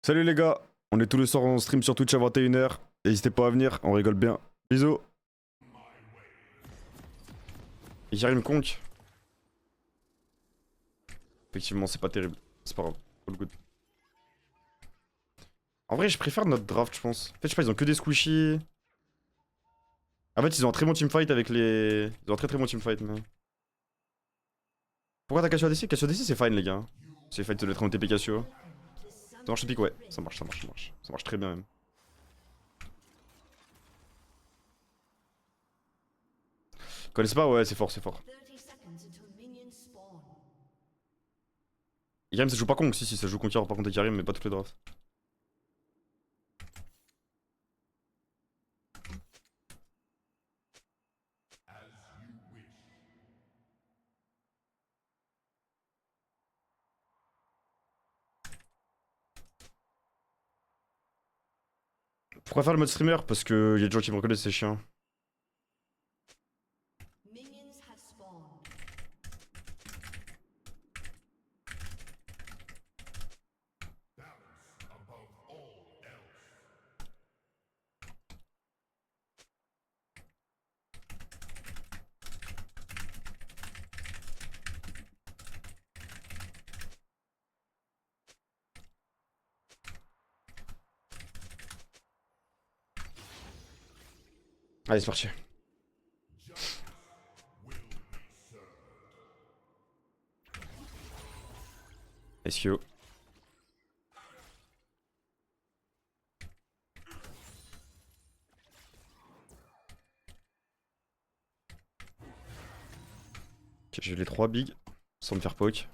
Salut les gars, on est tous les soirs en stream sur Twitch à 21h. N'hésitez pas à venir, on rigole bien. Bisous. Et Karim conk. Effectivement, c'est pas terrible. C'est pas grave. All good. En vrai, je préfère notre draft, je pense. En fait, je sais pas, ils ont que des squishy. En fait, ils ont un très bon teamfight avec les. Ils ont un très très bon teamfight, mais. Pourquoi t'as Cassio ADC? Cassio ADC, c'est fine, les gars. C'est fine de l'être en TP Cassio. Ça marche le pique, ouais. Ça marche, ça marche, ça marche. Ça marche très bien, même. Ils connaissent pas? Ouais, c'est fort, c'est fort. Karim, ça joue pas con, si, ça joue Conqueror par contre, et Karim, mais pas toutes les drafts. Pourquoi faire le mode streamer? Parce que y a des gens qui me reconnaissent, c'est chiant. Allez, c'est parti. SQ. Ok, j'ai les 3 big, sans me faire poke.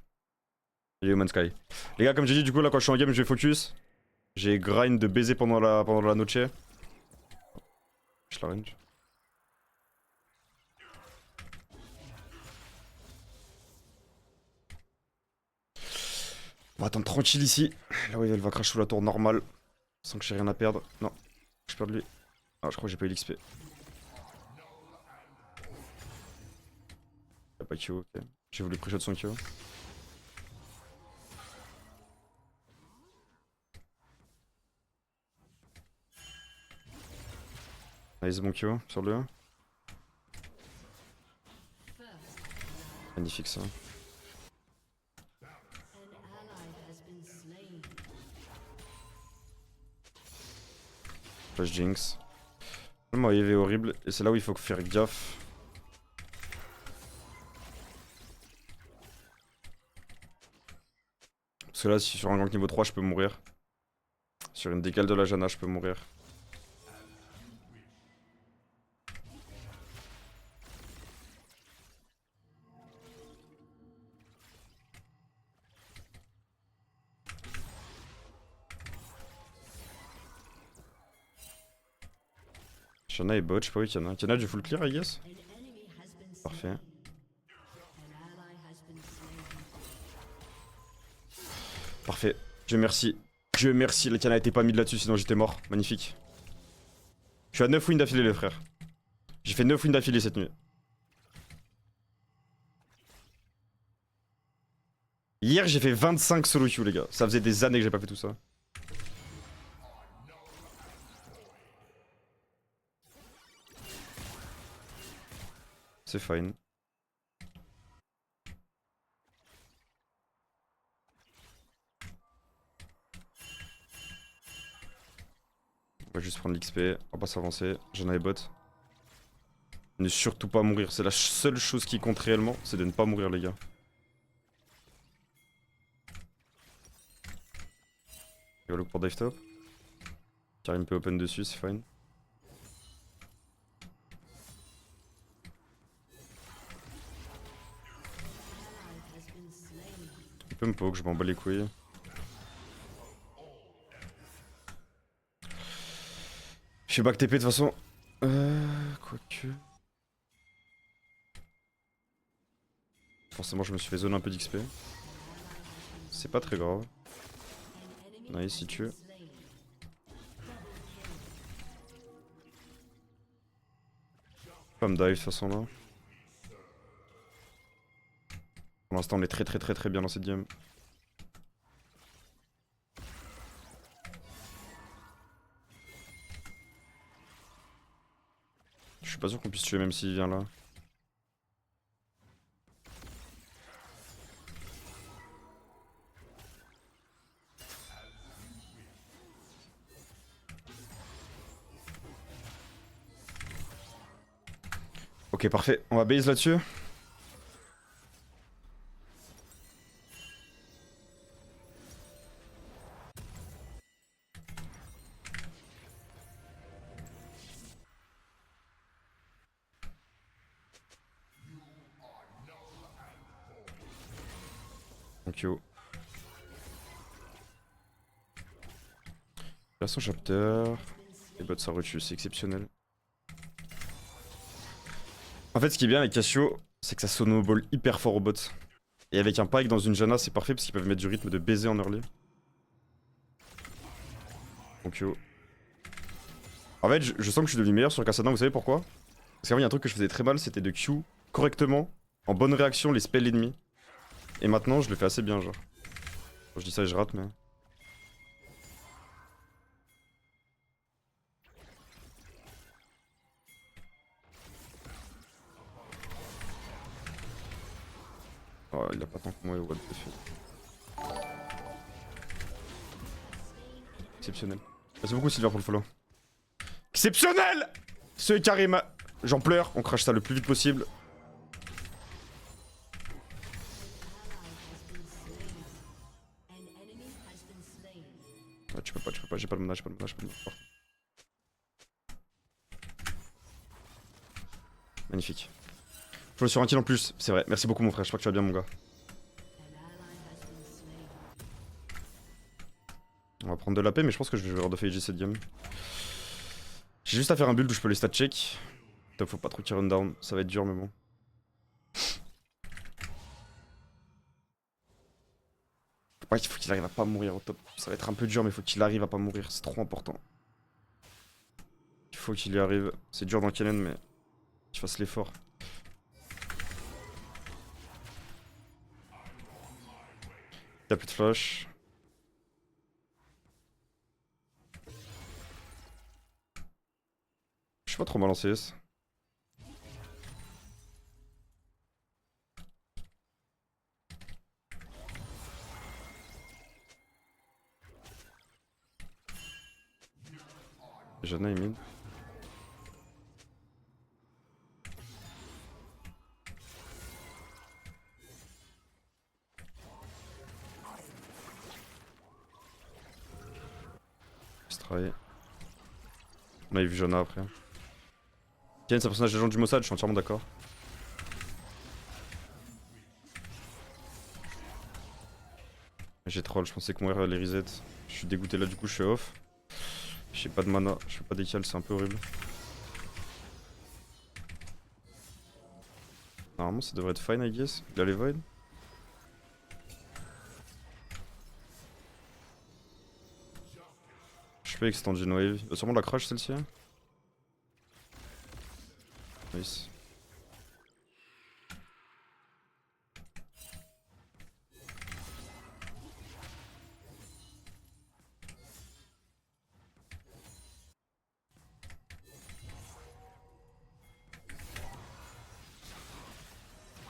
Et Human Sky. Les gars, comme j'ai dit, du coup, là, quand je suis en game, je vais focus. J'ai grind de baiser pendant la noche. Je la range. On va attendre tranquille ici. Là, oui, elle va crash sous la tour normale. Sans que j'ai rien à perdre. Non, je perds de lui. Ah, je crois que j'ai pas eu l'XP. Y'a pas Q, ok. J'ai voulu pré-shot son Q. Nice, bon Q sur le 1. Magnifique ça. Flash Jinx. Le EV est horrible et c'est là où il faut faire gaffe. Parce que là, si sur un gank niveau 3, je peux mourir. Sur une décale de la Janna, je peux mourir. Janna est bot, je sais pas où Kiana. Kiana du full clear, I guess. Parfait. Parfait. Dieu merci. Dieu merci, la Kiana était pas mise là-dessus, sinon j'étais mort. Magnifique. Je suis à 9 wins d'affilée, les frères. J'ai fait 9 wins d'affilée cette nuit. Hier, j'ai fait 25 solo queue, les gars. Ça faisait des années que j'ai pas fait tout ça. C'est fine. On va juste prendre l'XP, on va pas s'avancer. J'en avais bot. Ne surtout pas mourir, c'est la seule chose qui compte réellement, c'est de ne pas mourir, les gars. Il va look pour dive top. Karim peut open dessus, c'est fine. Il peut me poke, je m'en bats les couilles. Je suis back TP de toute façon. Quoique. Forcément, je me suis fait zone un peu d'XP. C'est pas très grave. Nice, il tue. Pas me dive de toute façon là. Pour l'instant, on est très bien dans cette game. suis pas sûr qu'on puisse tuer même s'il vient là. Ok, parfait. On va base là-dessus. Thank you. Passons chapter. Les bots ça retue, c'est exceptionnel. En fait, ce qui est bien avec Cassio, c'est que ça snowball hyper fort au bot. Et avec un Pyke dans une Janna, c'est parfait parce qu'ils peuvent mettre du rythme de baiser en early. Donc yo. En fait, je sens que je suis devenu meilleur sur Kassadin, vous savez pourquoi? Parce qu'avant, il y a un truc que je faisais très mal, c'était de Q correctement, en bonne réaction, les spells ennemis. Et maintenant, je le fais assez bien, genre. Quand je dis ça, je rate, mais. Oh, il a pas tant que moi, what the fuck. Exceptionnel. Merci beaucoup, Sylvain, pour le follow. Exceptionnel! Ce Karim, j'en pleure, on crache ça le plus vite possible. Ah, tu peux pas, j'ai pas le mana, j'ai pas le mana. Magnifique. Je le sur un kill en plus, c'est vrai. Merci beaucoup mon frère, je crois que tu vas bien mon gars. On va prendre de la paix, mais je pense que je vais redeffer AG cette game. J'ai juste à faire un build où je peux les stat check. Top, faut pas trop qu'il run down, ça va être dur mais bon. Ouais, il faut qu'il arrive à pas mourir au top. Ça va être un peu dur mais il faut qu'il arrive à pas mourir, c'est trop important. Il faut qu'il y arrive. C'est dur dans Kennen mais qu'il fasse l'effort. Il a plus de flash. Je suis pas trop mal en CS. Janna est mid. Stray. On avait vu Janna après. Ken, c'est un personnage d'agent du Mossad, je suis entièrement d'accord. J'ai troll, je pensais qu'on irait les resets. Je suis dégoûté là, du coup, je suis off. J'ai pas de mana, je fais pas d'écal, c'est un peu horrible. Normalement, ça devrait être fine, I guess. Il a les void. Je peux extend une wave. Il va sûrement la crash celle-ci. Nice.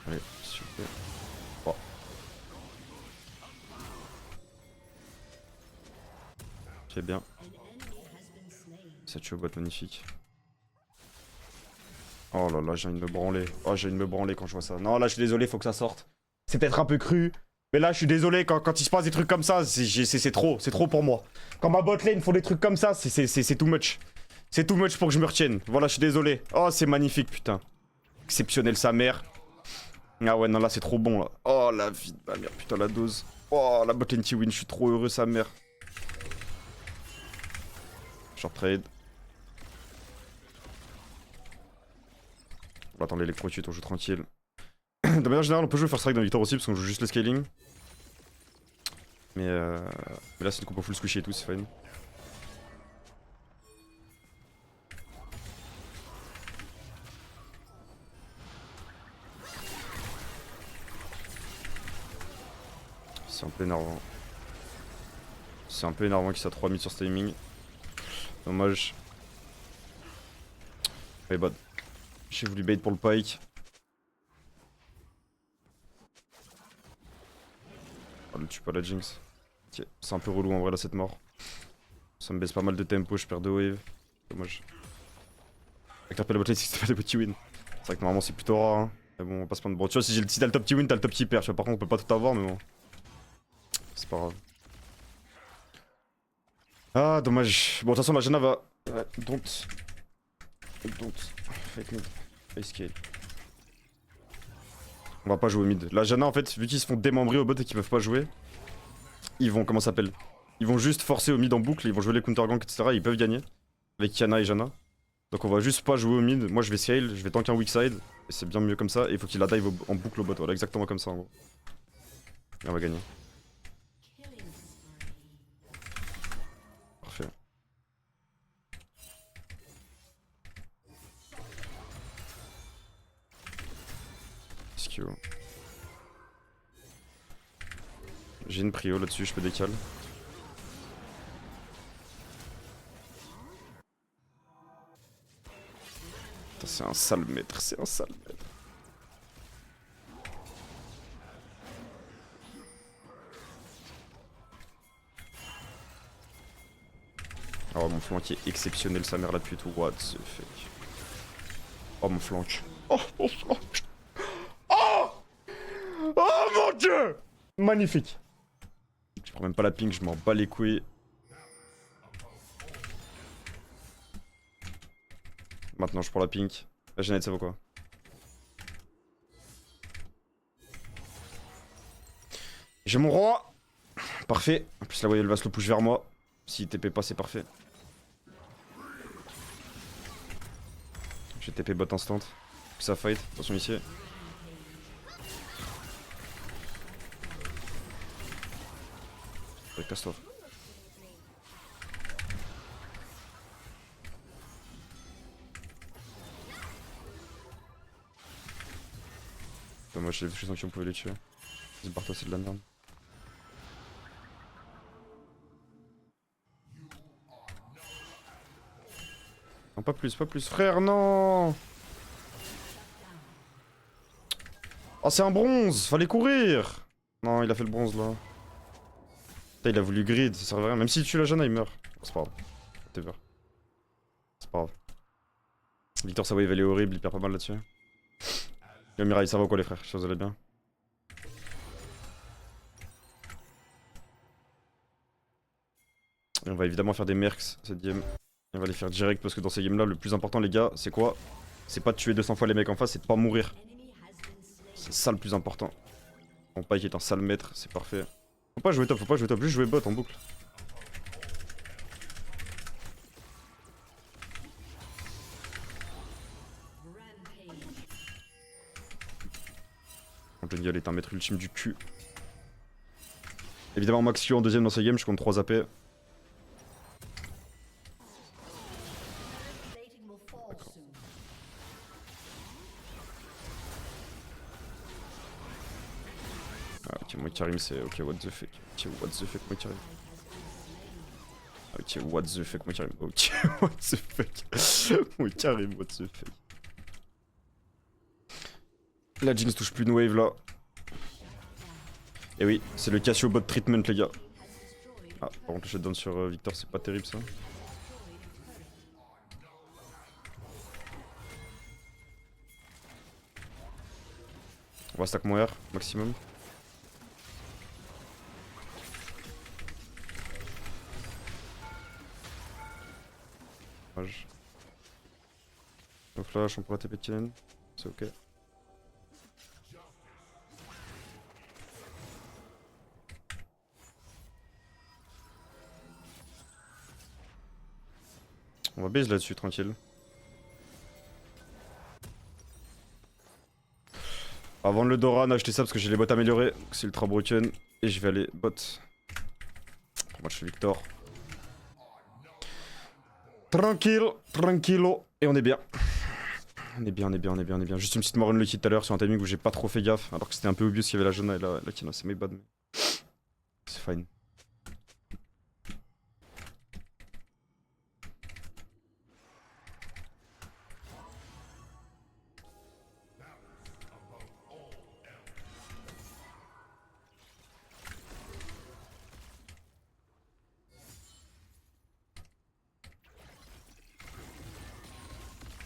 Allez, super. Oh. C'est bien. Cette bot magnifique. Oh là là, j'ai envie de me branler. Oh, j'ai envie de me branler quand je vois ça. Non, là, je suis désolé, faut que ça sorte. C'est peut-être un peu cru. Mais là, je suis désolé, quand il se passe des trucs comme ça, c'est trop pour moi. Quand ma bot lane font des trucs comme ça, c'est too much. C'est too much pour que je me retienne. Voilà, je suis désolé. Oh, c'est magnifique, putain. Exceptionnel, sa mère. Ah ouais, non, là, c'est trop bon, là. Oh, la vie de ma mère, putain, la dose. Oh, la bot lane T-win, je suis trop heureux, sa mère. Short trade. On va attendre l'électrocute, on joue tranquille. De manière générale, on peut jouer first strike dans Victor aussi parce qu'on joue juste le scaling. Mais là, c'est une compo full squishy et tout, c'est fine. C'est un peu énervant. C'est un peu énervant qu'il soit 3 mid sur ce timing. Dommage. Ouais, bad. J'ai voulu bait pour le pike. Oh, ne tue pas la Jinx. Ok, c'est un peu relou en vrai là cette mort. Ça me baisse pas mal de tempo, je perds 2 waves. Dommage. Avec la botlane, c'est pas des petits wins. C'est vrai que normalement c'est plutôt rare. Hein. Mais bon, on va pas se prendre. Bon, tu vois, si t'as le top petit win, t'as le top petit perd. Tu vois, par contre, on peut pas tout avoir, mais bon. C'est pas grave. Ah, dommage. Bon, de toute façon, la Janna va. Don't. Fake mid. Face scale. On va pas jouer mid. La Janna, en fait, vu qu'ils se font démembrer au bot et qu'ils peuvent pas jouer, ils vont. Comment ça s'appelle? Ils vont juste forcer au mid en boucle, ils vont jouer les counter gank, etc. Ils peuvent gagner. Avec Kiana et Janna. Donc on va juste pas jouer au mid. Moi, je vais scale, je vais tank un weak side. Et c'est bien mieux comme ça. Et il faut qu'il la dive en boucle au bot. Voilà, exactement comme ça en gros. Et on va gagner. Parfait. SQ. J'ai une prio là-dessus, je peux décaler. C'est un sale maître, c'est un sale maître. Oh mon flank est exceptionnel, sa mère la pute, what the fuck. Oh mon flank. Oh mon flank. Oh, oh mon dieu. Magnifique. Je prends même pas la ping, je m'en bats les couilles. Maintenant je prends la pink. La Genette ça vaut quoi? J'ai mon roi. Parfait. En plus la voyelle va se le push vers moi. S'il TP pas c'est parfait. J'ai TP bot instant. Que ça fight. Attention ici. Ouais, casse-toi. Moi j'ai sens qu'on pouvait les tuer. Vas-y barre-toi, c'est de la merde. Non pas plus frère, non. Oh c'est un bronze, fallait courir. Non il a fait le bronze là. Putain, il a voulu grid, ça servait à rien. Même s'il tue la Janna il meurt. C'est pas grave. Whatever. C'est pas grave. Victor sa wave elle est horrible, il perd pas mal là-dessus. Yo Mirai, ça va quoi les frères? Je vous allez bien. Et on va évidemment faire des mercs cette game. Et on va les faire direct parce que dans ces games là le plus important les gars c'est quoi? C'est pas de tuer 200 fois les mecs en face, c'est de pas mourir. C'est ça le plus important. Mon Pike est un sale maître, c'est parfait. Faut pas jouer top, juste jouer bot en boucle. Jungle est un maître ultime du cul. Évidemment Max Q en deuxième dans ces games, je compte 3 AP. Ah, ok, moi Karim c'est ok, what the fuck. Ok, what the fuck, moi Karim. Ok, what the fuck, moi Karim. Ok, what the fuck. Moi Karim, what the fuck. La Jinx touche plus une wave là. Et oui, c'est le Cassio bot treatment les gars. Ah, par contre le shutdown sur Victor c'est pas terrible ça. On va stack mon R maximum. Dommage. No flash, on pourra TP de Killen. C'est ok. On va base là-dessus, tranquille. Avant le Doran, acheter ça parce que j'ai les bots améliorés. C'est ultra broken. Et je vais aller bot. Moi je suis Victor. Tranquille, tranquillo. Et on est bien. On est bien. Juste une petite mort unlucky tout à l'heure sur un timing où j'ai pas trop fait gaffe. Alors que c'était un peu obvious qu'il y avait la jaune et la Kina. C'est my bad. Mais... c'est fine.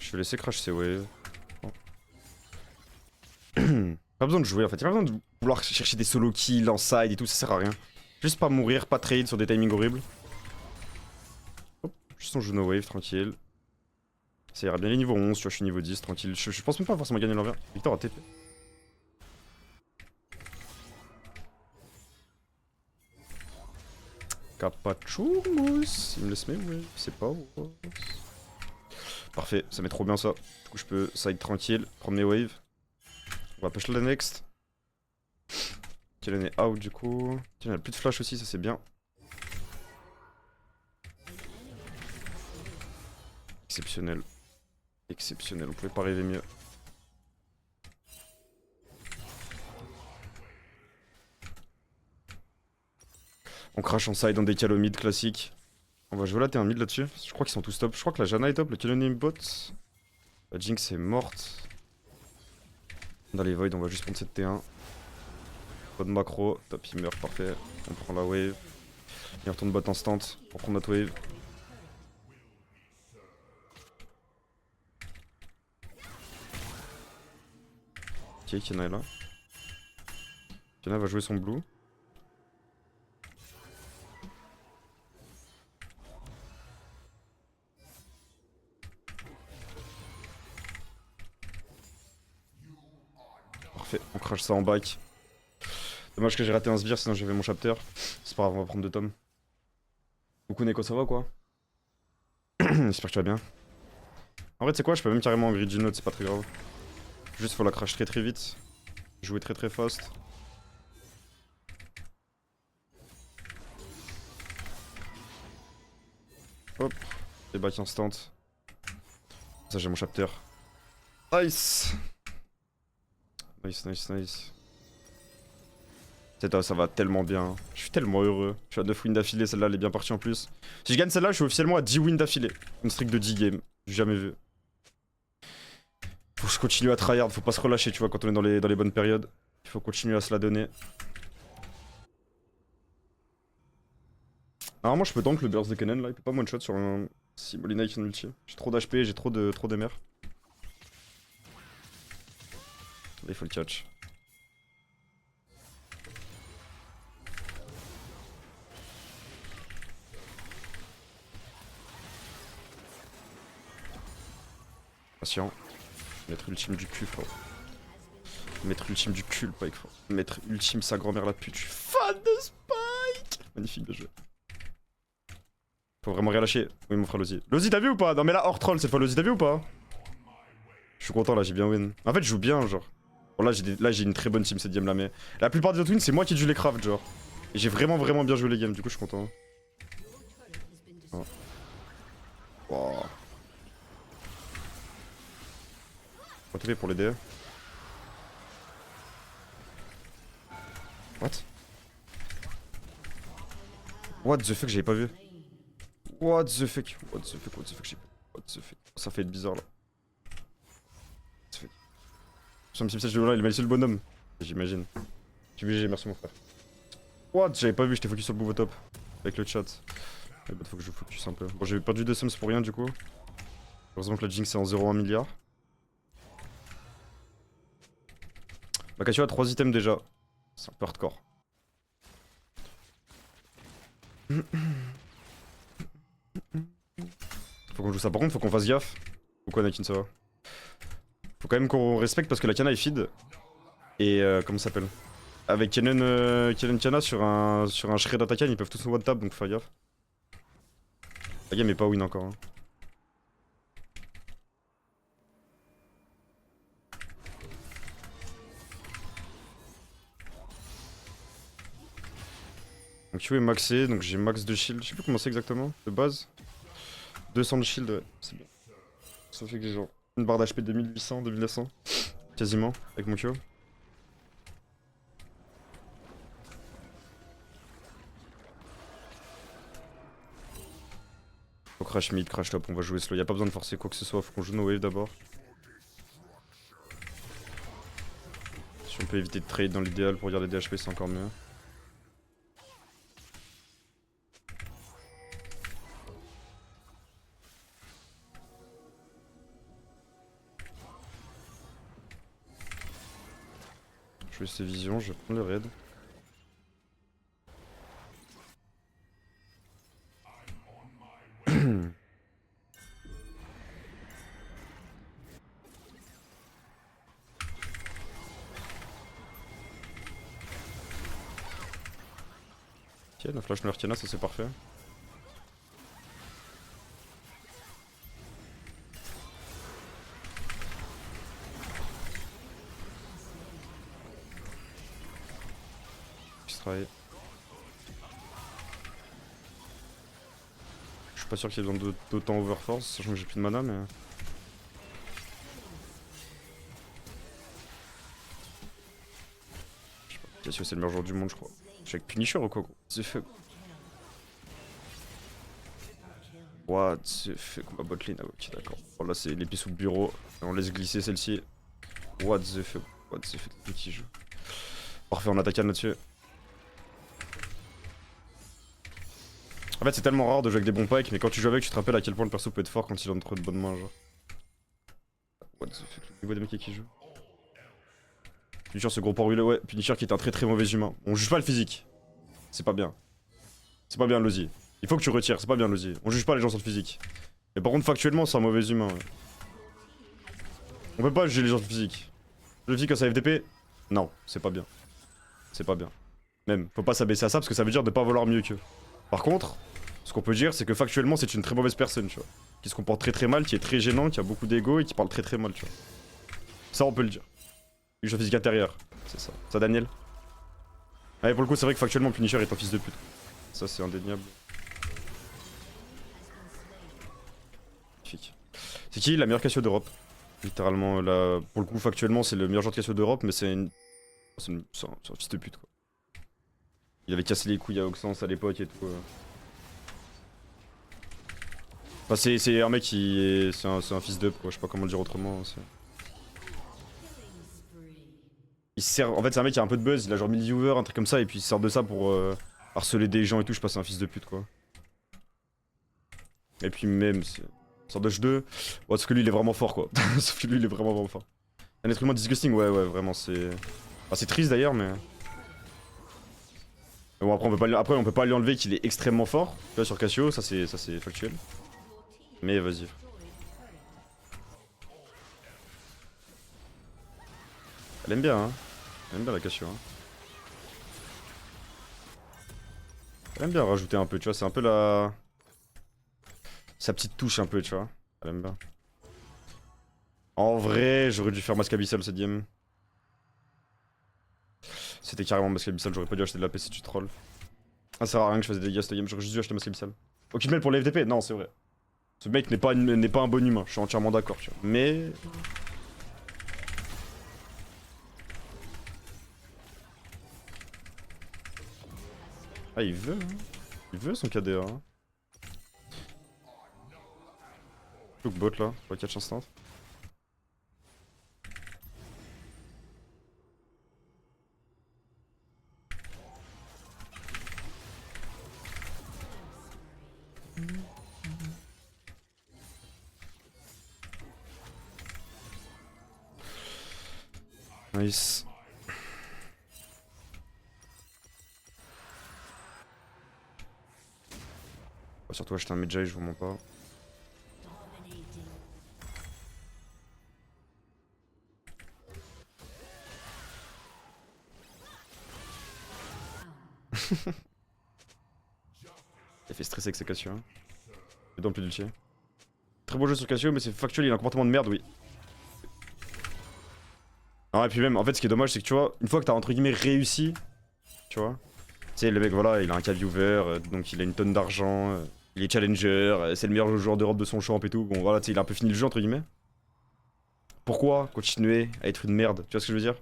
Je vais laisser crash ces waves. Oh. Pas besoin de jouer en fait, y'a pas besoin de vouloir chercher des solo kills en side et tout, ça sert à rien. Juste pas mourir, pas trade sur des timings horribles. Hop, juste on joue no wave, tranquille. Ça ira bien les niveaux 11, tu vois, je suis niveau 10, tranquille. Je pense même pas forcément gagner l'envers. Victor a TP. Capachumus, il me laisse même, ouais, c'est pas. Parfait, ça met trop bien ça. Du coup, je peux side tranquille, prendre mes waves. On va push la next. Kellen est out du coup. Tiens, il a plus de flash aussi, ça c'est bien. Exceptionnel. Exceptionnel, on pouvait pas rêver mieux. On crash en side en décal au mid classique. On va jouer là, t'es un mid là-dessus. Je crois qu'ils sont tous top. Je crois que la Janna est top, le Kellen est bot. La Jinx est morte. Dans les voids, on va juste prendre cette T1. Pas de macro, top il meurt, parfait. On prend la wave. Et on retourne bot instant pour prendre notre wave. Ok, Kiana est là. Kiana va jouer son blue. Parfait, on crash ça en back. Dommage que j'ai raté un sbire, sinon j'avais mon chapter. C'est pas grave, on va prendre 2 tomes. Coucou Neko, ça va quoi? J'espère que tu vas bien. En vrai, tu sais quoi, je peux même carrément grid une note, c'est pas très grave. Juste faut la crash très très vite. Jouer très très fast. Hop, et back instant. Ça j'ai mon chapter. Nice. Nice, nice, nice. Ça va tellement bien. Je suis tellement heureux. Je suis à 9 wins d'affilée, celle-là elle est bien partie en plus. Si je gagne celle-là, je suis officiellement à 10 wins d'affilée. Une streak de 10 games. J'ai jamais vu. Faut que je continue à tryhard, faut pas se relâcher, tu vois, quand on est dans les bonnes périodes. Il faut continuer à se la donner. Normalement, je peux tank le burst de Kennen là, il peut pas one-shot sur un. Si Molina il fait une ulti. J'ai trop d'HP, j'ai trop d'MR. Là, il faut le catch. Patient. Mettre ultime du cul, frère. Mettre ultime du cul, le Pike, frère. Mettre ultime sa grand-mère la pute. Je suis fan de Spike. Magnifique de jeu. Faut vraiment rien lâcher. Oui, mon frère Lozi. Lozi, t'as vu ou pas? Non, mais là, hors troll cette fois, Lozi, t'as vu ou pas? Je suis content là, j'ai bien win. En fait, je joue bien, genre. Bon, là, j'ai une très bonne team cette game là, mais la plupart des autres wins, c'est moi qui joue les crafts, genre. Et j'ai vraiment bien joué les games, du coup, je suis content. Oh. Wow. Pas TP pour l'aider. What? What the fuck, j'avais pas vu. What the fuck? What the fuck? What the fuck? What the fuck? Ça fait être bizarre là. What the fuck? Sur un petit message de là, il m'a laissé le bonhomme. J'imagine. GG, merci mon frère. What? J'avais pas vu, j'étais focus sur le bout top. Avec le chat. Ouais, bah, faut que je focus un peu. Bon, j'ai perdu 2 sums pour rien du coup. Heureusement que la Jinx est en 0,1 milliard. Bakatio a 3 items déjà. C'est un peu hardcore. Faut qu'on joue ça. Par contre, faut qu'on fasse gaffe. Pourquoi Anakin ça va? Faut quand même qu'on respecte parce que la Kana est feed. Et comment ça s'appelle? Avec Kennen Kana sur un shred attaquant, ils peuvent tous one tap donc faut faire gaffe. La game est pas win encore. Hein. Donc Q est maxé, donc j'ai max de shield. Je sais plus comment c'est exactement, de base. 200 de shield, ouais, c'est bien. Ça fait que j'ai genre une barre d'HP de 1800, 2900. Quasiment, avec mon Q. Faut crash mid, crash top, on va jouer slow. Y'a pas besoin de forcer quoi que ce soit, faut qu'on joue nos waves d'abord. Si on peut éviter de trade dans l'idéal pour garder des HP, c'est encore mieux. Je vais ces visions, je vais prendre le raid. Tiens, la flash Nurkiana, ça c'est parfait. Je suis pas sûr qu'il y ait besoin d'autant overforce, sachant que j'ai plus de mana, mais... Je sais pas, Cassio c'est le meilleur joueur du monde je crois. Je suis avec Punisher ou quoi gros? The fuck. What the fuck, ma botlane, ah ok d'accord. Bon là c'est l'épée sous le bureau, et on laisse glisser celle-ci. What the fuck, what the fuck, qui joue. Parfait, on attaque là-dessus. En fait c'est tellement rare de jouer avec des bons packs, mais quand tu joues avec tu te rappelles à quel point le perso peut être fort quand il a entre de bonnes mains genre. What the fuck, le niveau des mecs qui jouent. Punisher ce gros port ouais, Punisher qui est un très mauvais humain. On juge pas le physique. C'est pas bien. C'est pas bien Lozi. Il faut que tu retires, c'est pas bien Lozi. On juge pas les gens sur le physique. Mais par contre factuellement c'est un mauvais humain ouais. On peut pas juger les gens sur le physique. Le physique quand ça FDP, non, c'est pas bien. C'est pas bien. Même, faut pas s'abaisser à ça parce que ça veut dire de pas vouloir mieux qu'eux. Par contre, ce qu'on peut dire c'est que factuellement c'est une très mauvaise personne tu vois. Qui se comporte très mal, qui est très gênant, qui a beaucoup d'ego et qui parle très mal tu vois. Ça on peut le dire. Le jeu physique intérieur, c'est ça. Ça Daniel. Ouais pour le coup c'est vrai que factuellement Punisher est un fils de pute. Ça c'est indéniable. Magnifique. C'est qui la meilleure Cassio d'Europe? Littéralement là, pour le coup factuellement c'est le meilleur joueur de Cassio d'Europe mais c'est une... C'est un fils de pute quoi. Il avait cassé les couilles à Oxens à l'époque et tout. Enfin c'est un mec qui est... C'est un fils d'up quoi, je sais pas comment le dire autrement. Il sert... En fait c'est un mec qui a un peu de buzz, il a genre 1000 viewers, un truc comme ça et puis il sert de ça pour harceler des gens et tout, je sais pas c'est un fils de pute quoi. Et puis même c'est... Sort de 2, ouais, parce que lui il est vraiment fort quoi. Sauf que lui il est vraiment fort. Un être humain disgusting, ouais vraiment c'est... Enfin, c'est triste d'ailleurs mais... Bon après on peut pas lui enlever qu'il est extrêmement fort. Tu vois sur Cassio, ça c'est factuel. Mais vas-y. Elle aime bien hein. Elle aime bien la Cassio hein. Elle aime bien rajouter un peu, tu vois, c'est un peu la... Sa petite touche un peu, tu vois. Elle aime bien. En vrai, j'aurais dû faire Masque Abyssal cette game. C'était carrément Masque Abyssal, j'aurais pas dû acheter de la PC tu troll. Ah ça sert à rien que je fasse des dégâts cette game, j'aurais juste dû acheter Masque Abyssal. Ok mail pour les FDP, non c'est vrai. Ce mec n'est pas un bon humain, je suis entièrement d'accord, tu vois. Mais... Ah il veut, hein. Il veut son KDA. Hein. Look bot là, pour la catch instant. Nice. On va surtout acheter un Medjay, je vous mens pas. Il fait stresser avec ses Cassio. Hein. Et donc plus d'ulti. Très beau jeu sur Cassio, mais c'est factuel, il a un comportement de merde, oui. Non, et puis même, en fait, ce qui est dommage, c'est que tu vois, une fois que t'as entre guillemets réussi, tu vois, tu sais, le mec, voilà, il a un K-viewer, donc il a une tonne d'argent, il est challenger, c'est le meilleur joueur d'Europe de son champ et tout, bon voilà, tu sais, il a un peu fini le jeu, entre guillemets. Pourquoi continuer à être une merde, tu vois ce que je veux dire?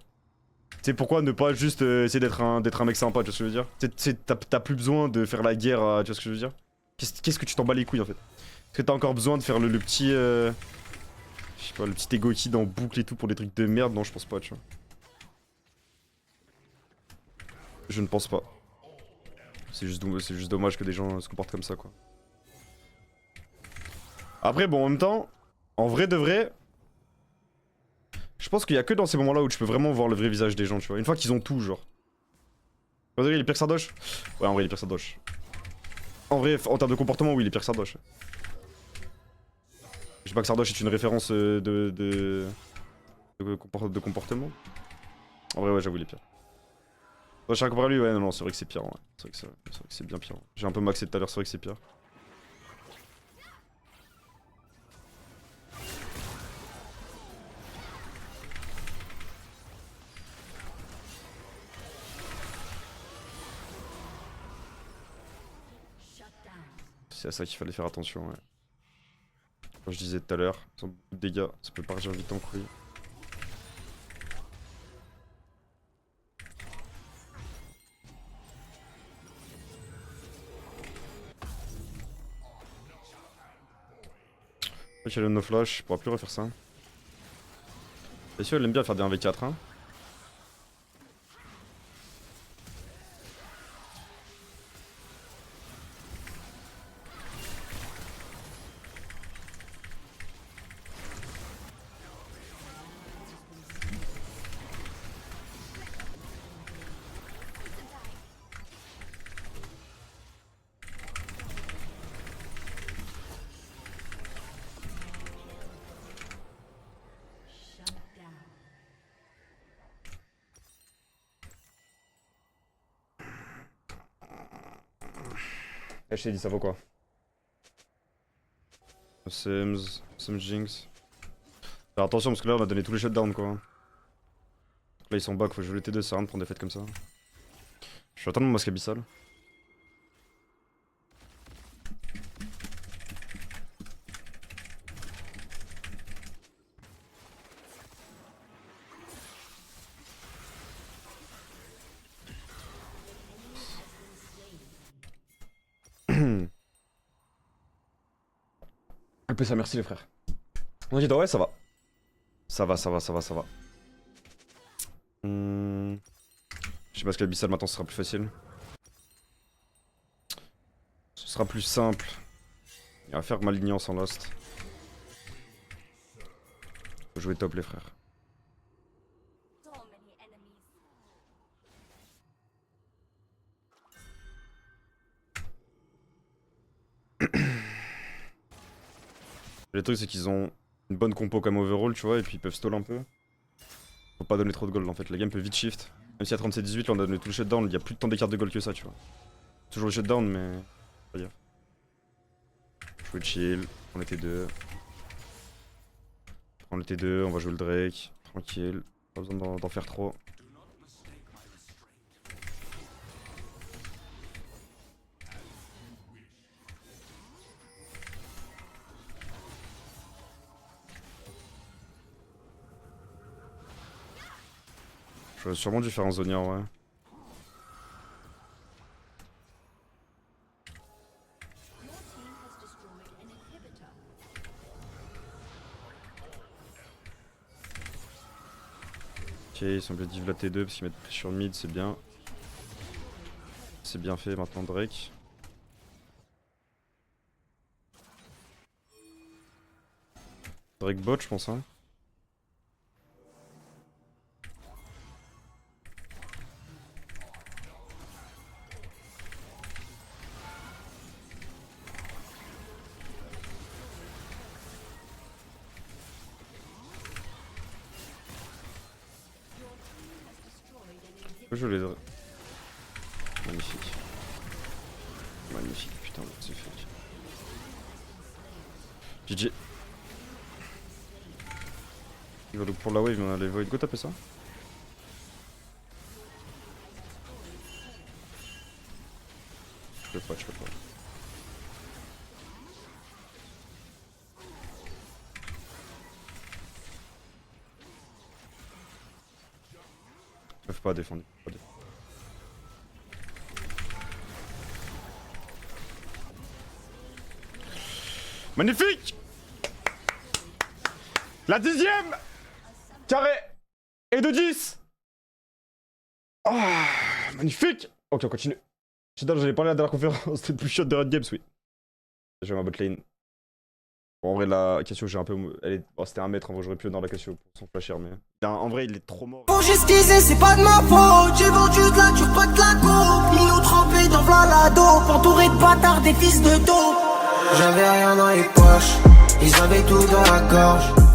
Tu sais, pourquoi ne pas juste essayer d'être un mec sympa, tu vois ce que je veux dire? Tu sais, t'as plus besoin de faire la guerre, tu vois ce que je veux dire? Qu'est-ce que tu t'en bats les couilles, en fait? Est-ce que t'as encore besoin de faire le petit... Je sais pas, le petit ego kid en boucle et tout pour des trucs de merde? Non, je pense pas, tu vois. Je ne pense pas. C'est juste dommage que des gens se comportent comme ça, quoi. Après, bon, en même temps, en vrai de vrai, Je pense qu'il y a que dans ces moments-là où tu peux vraiment voir le vrai visage des gens, tu vois. Une fois qu'ils ont tout, genre. Rodri, il est pire que Sardoche? Ouais, en vrai, il est pire que Sardoche. En vrai, en termes de comportement, oui, il est pire que Sardoche. Je sais pas que Sardoche est une référence de comportement. En vrai, ouais, j'avoue, il est pire. Ouais, chacun comparé à lui, ouais, non, c'est vrai que c'est pire. Ouais. C'est vrai que c'est bien pire. J'ai un peu maxé tout à l'heure, c'est vrai que c'est pire. C'est à ça qu'il fallait faire attention, ouais. Comme je disais tout à l'heure, ils ont beaucoup de dégâts, ça peut partir vite en couille. Ok, le no flash, je pourrais plus refaire ça. Et si elle aime bien faire des 1v4, hein. Eh, je t'ai dit, ça vaut quoi? Sims Jinx. Faire attention parce que là on a donné tous les shutdowns quoi. Là ils sont back, faut jouer le T2, ça sert à rien de prendre des fêtes comme ça. Je vais attendre mon masque abyssal. LP ça, merci les frères. On dit ouais ça va. Ça va. Je sais pas ce qu'abyssal maintenant ce sera plus facile. Ce sera plus simple. Il va faire Malignan sans Lost. Faut jouer top les frères. Le truc c'est qu'ils ont une bonne compo comme overall tu vois et puis ils peuvent stall un peu. Faut pas donner trop de gold en fait, la game peut vite shift. Même si à 37-18 là on a donné tout le shutdown, il y a plus de temps d'écart de gold que ça tu vois. Toujours le shutdown mais... Pas gaffe. Jouer chill, on était deux. On était deux, on va jouer le Drake, tranquille, pas besoin d'en faire trop. J'aurais sûrement dû faire un Zonia, ouais. Ok, ils semblent div la T2 parce qu'ils mettent pression mid, c'est bien. C'est bien fait maintenant Drake. Drake bot je pense hein. Je les... Magnifique. Magnifique, putain, c'est fait. GG. Il va look pour la wave, mais on a les void. Go taper ça. Je peux pas. Ils peuvent pas défendre. Magnifique! La 10ème! Carré! Et de 10! Ah, magnifique! Ok, on continue. J'allais parler à la dernière conférence, c'était le plus shot de Red Games, oui. J'ai ma bot lane. Bon, en vrai, la Cassio, j'ai un peu. C'était 1 mètre, en vrai, j'aurais pu dans la Cassio pour son flasher, mais. En vrai, il est trop mort. Bon, j'ai skisé, c'est pas de ma faute. J'ai vendu de la dure, pas de la coupe. Millions trempés dans la dope. Entouré de bâtards, des fils de dope. J'avais rien dans les poches, ils avaient tout dans la gorge.